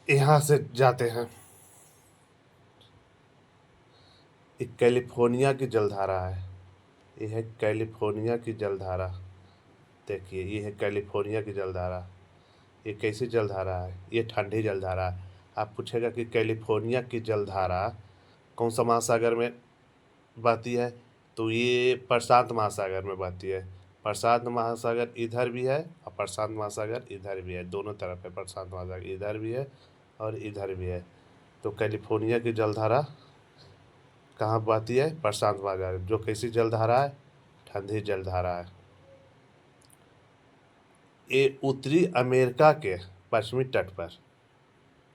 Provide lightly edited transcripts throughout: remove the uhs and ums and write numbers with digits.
यहाँ से जाते हैं। ये कैलिफोर्निया की जलधारा है। ये है कैलिफोर्निया की जलधारा। देखिए ये है कैलिफोर्निया की जलधारा। ये कैसी जलधारा है? ये ठंडी जलधारा है। आप पूछेगा कि कैलिफोर्निया की जलधारा कौन सा महासागर में बहती है, तो ये प्रशांत महासागर में बहती है। प्रशांत महासागर इधर भी है और प्रशांत महासागर इधर भी है, दोनों तरफ है। प्रशांत महासागर इधर भी है और इधर भी है। तो कैलिफोर्निया की जलधारा कहाँ बहती है? प्रशांत महासागर। जो कैसी जलधारा है? ठंडी जलधारा है। ये उत्तरी अमेरिका के पश्चिमी तट पर,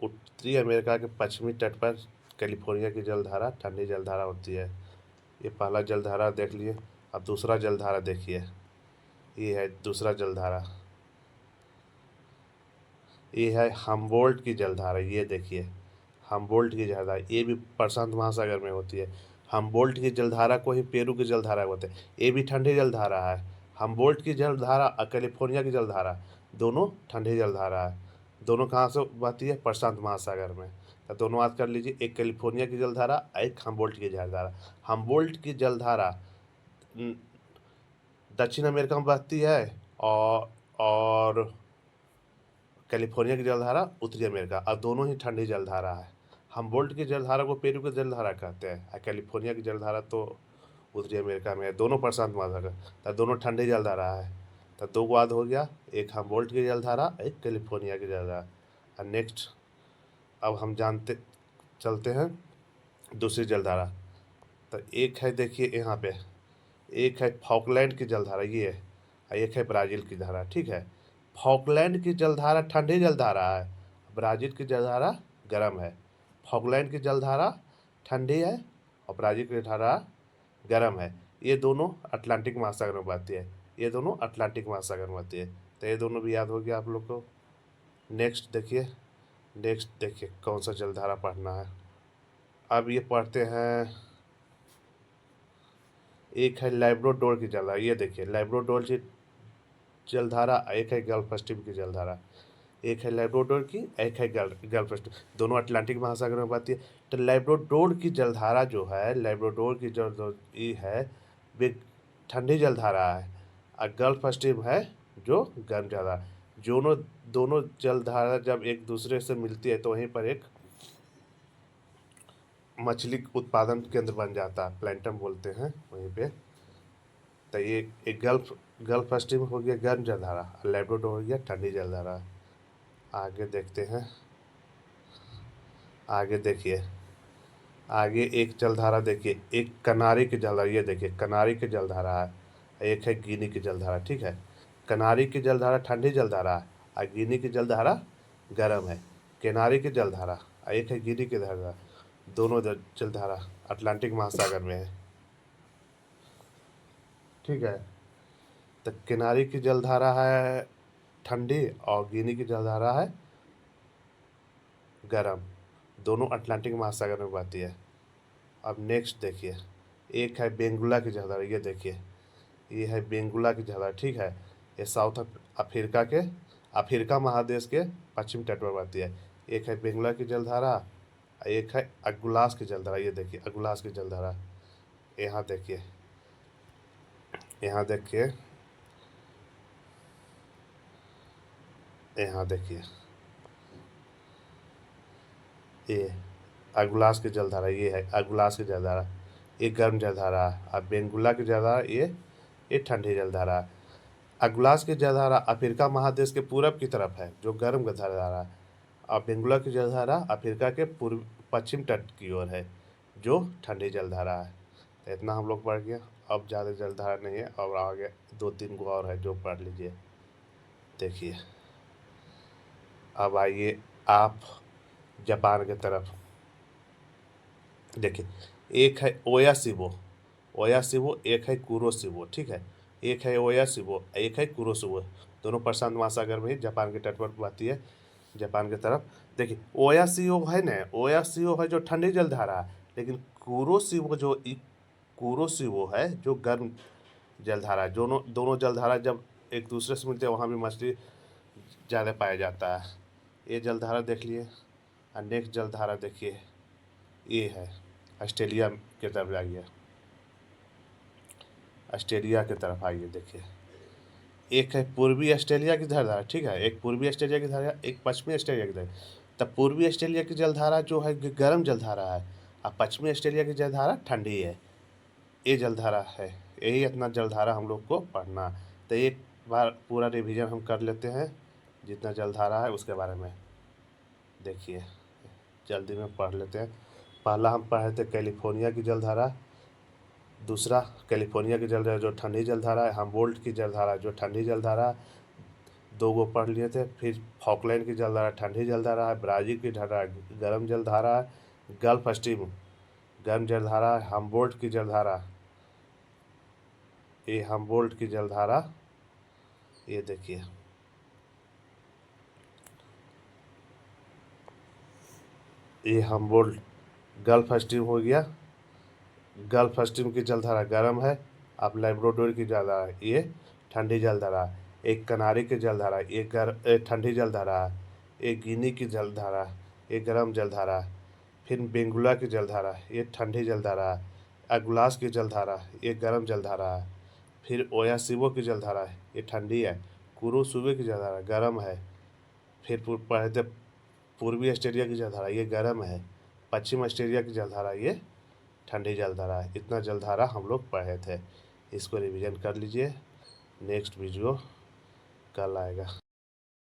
उत्तरी अमेरिका के पश्चिमी तट पर कैलिफोर्निया की जलधारा ठंडी जलधारा होती है। ये पहला जलधारा देख लिए। अब दूसरा जलधारा देखिए। ये है दूसरा जलधारा। ये है हम्बोल्ट की जलधारा। ये देखिए हम्बोल्ट की जलधारा, ये भी प्रशांत महासागर में होती है। हम्बोल्ट की जलधारा को ही पेरू की जलधारा बोलते हैं। ये भी ठंडी जलधारा है। हम्बोल्ट की जलधारा और कैलिफोर्निया की जलधारा दोनों ठंडी जलधारा है। दोनों कहाँ से बहती है? प्रशांत महासागर में। तो दोनों याद कर लीजिए, एक कैलिफोर्निया की जलधारा, एक हम्बोल्ट की जलधारा। हम्बोल्ट की जलधारा दक्षिण अमेरिका में बहती है और कैलिफोर्निया की जलधारा उत्तरी अमेरिका, और दोनों ही ठंडी जलधारा है। हम्बोल्ट की जलधारा को पेरू की जलधारा कहते हैं और कैलिफोर्निया की जलधारा तो उत्तरी अमेरिका में है। दोनों प्रशांत महासागर, तो दोनों ठंडी जलधारा है। तो दो को याद हो गया, एक हम्बोल्ट की जलधारा, एक कैलिफोर्निया की जलधारा। और नेक्स्ट अब हम जानते चलते हैं दूसरी जलधारा। तो एक है देखिए यहाँ पे, एक है फॉकलैंड की जलधारा, ये है, और एक है ब्राज़ील की धारा। ठीक है, फॉकलैंड की जलधारा ठंडी जलधारा है, ब्राज़ील की जलधारा गर्म है। फॉकलैंड की जलधारा ठंडी है और ब्राज़ील की धारा गर्म है। ये दोनों अटलांटिक महासागर में बहती है। ये दोनों अटलांटिक महासागर में बहती है। तो ये दोनों भी याद हो गया आप लोग को। नेक्स्ट देखिए, नेक्स्ट देखिए कौन सा जलधारा पढ़ना है। अब ये पढ़ते हैं, एक है लैब्राडोर की जलधारा। ये देखिए लैब्राडोर की जलधारा, एक है गल्फ स्ट्रीम की जलधारा। एक है लैब्राडोर की, एक है गल्फ स्ट्रीम, दोनों अटलांटिक महासागर में बहती है। तो लैब्राडोर की जलधारा जो है, लैब्राडोर की जो ये है वे ठंडी जलधारा है, और गल्फ स्ट्रीम है जो गर्म जलधारा। दोनों जलधारा जब एक दूसरे से मिलती है तो वहीं पर एक मछली उत्पादन केंद्र बन जाता है, प्लैंटन बोलते हैं वहीं पे। तो ये एक गल्फ स्ट्रीम हो गया गर्म जलधारा, और लैब्राडोर हो गया ठंडी जलधारा। आगे देखते हैं, आगे देखिए, आगे एक जलधारा देखिए, एक कनारी की जलधारा। ये देखिए कनारी की जलधारा है, एक है गिनी की जलधारा। ठीक है, कनारी की जलधारा ठंडी जलधारा है और गिनी की जलधारा गर्म है। किनारी की जलधारा और एक है गिनी की जलधारा, दोनों जलधारा अटलांटिक महासागर में है। ठीक है, तो किनारी की जलधारा है ठंडी और गिनी की जलधारा है गर्म, दोनों अटलांटिक महासागर में बहती है। अब नेक्स्ट देखिए, एक है बेंगुला की जलधारा। ये देखिए ये है बेंगुला की जलधारा। ठीक है, ये साउथ अफ्रीका के, अफ्रीका महादेश के पश्चिम तट पर बहती है। एक है बेंगुला की जलधारा, एक है अगुलास की जलधारा। ये देखिए अगुलास की जलधारा। यहाँ देखिए, यहाँ देखिए, यहाँ देखिए, ये अगुलास की जलधारा, ये है अगुलास की जलधारा। ये गर्म जलधारा है, और बेंगुला की जलधारा ये ठंडी जलधारा है। अगुलास की जलधारा अफ्रीका महादेश के पूरब की तरफ है जो गर्म जलधारा है, और बेंगुला की जलधारा अफ्रीका के पूर्व पश्चिम तट की ओर है जो ठंडी जलधारा है। तो इतना हम लोग पढ़ गया। अब ज़्यादा जलधारा नहीं है, और आगे 2-3 को और है जो पढ़ लीजिए। देखिए अब आइए आप जापान की तरफ। देखिए एक है ओयासिबो, ओयासिबो, एक है कुरोशिबो। ठीक है, एक है ओयासिबो, एक है कुरोशिबो, दोनों प्रशांत महासागर में ही जापान के तट पर बहती है, जापान की तरफ। देखिए ओयासिबो है ना, ओयासिबो है जो ठंडी जलधारा है, लेकिन कुरोशिबो है जो गर्म जलधारा है। दोनों जलधारा जब एक दूसरे से मिलते हैं वहाँ भी मछली ज़्यादा पाया जाता है। ये जलधारा देख लिए। और नेक्स्ट जलधारा देखिए ये है, ऑस्ट्रेलिया की तरफ जाइए, ऑस्ट्रेलिया की तरफ आइए। देखिए एक है पूर्वी ऑस्ट्रेलिया की जलधारा, ठीक है, एक पूर्वी ऑस्ट्रेलिया की धारा, एक पश्चिमी ऑस्ट्रेलिया की धारा। तब पूर्वी ऑस्ट्रेलिया की जलधारा जो है गर्म जलधारा है, और पश्चिमी ऑस्ट्रेलिया की जलधारा ठंडी है। ये जलधारा है, यही इतना जलधारा हम लोग को पढ़ना। तो एक बार पूरा रिवीजन हम कर लेते हैं जितना जलधारा है उसके बारे में। देखिए जल्दी में पढ़ लेते हैं। पहला हम पढ़े थे कैलिफोर्निया की जलधारा, दूसरा कैलिफोर्निया की जलधारा जो ठंडी जलधारा है, हम्बोल्ट की जलधारा जो ठंडी जलधारा, दो गो पढ़ लिए थे। फिर फॉकलैंड की जलधारा ठंडी जलधारा है, ब्राज़ील की जलधारा गर्म जलधारा है, गल्फ स्ट्रीम गर्म जलधारा है, हम्बोल्ट की जलधारा, ये हम्बोल्ट की जलधारा, ये देखिए ये हम्बोल्ट गल्फ स्ट्रीम हो गया। गल्फ स्ट्रीम की जलधारा गर्म है। अब लैब्राडोर की जलधारा ये ठंडी जलधारा, एक कनारी की जलधारा ये ठंडी जलधारा, एक गिनी की जलधारा ये गर्म जलधारा, फिर बेंगुला की जलधारा ये ठंडी जलधारा, अगुलास की जलधारा ये गर्म जलधारा है, फिर ओयासिबो की जलधारा ये ठंडी है, कुरोसुबे की जलधारा गर्म है, फिर पढ़े थे पूर्वी ऑस्ट्रेलिया की जलधारा ये गर्म है, पश्चिम ऑस्ट्रेलिया की जलधारा ये ठंडी जलधारा है। इतना जलधारा हम लोग पढ़े थे, इसको रिवीजन कर लीजिए। नेक्स्ट वीडियो कल आएगा।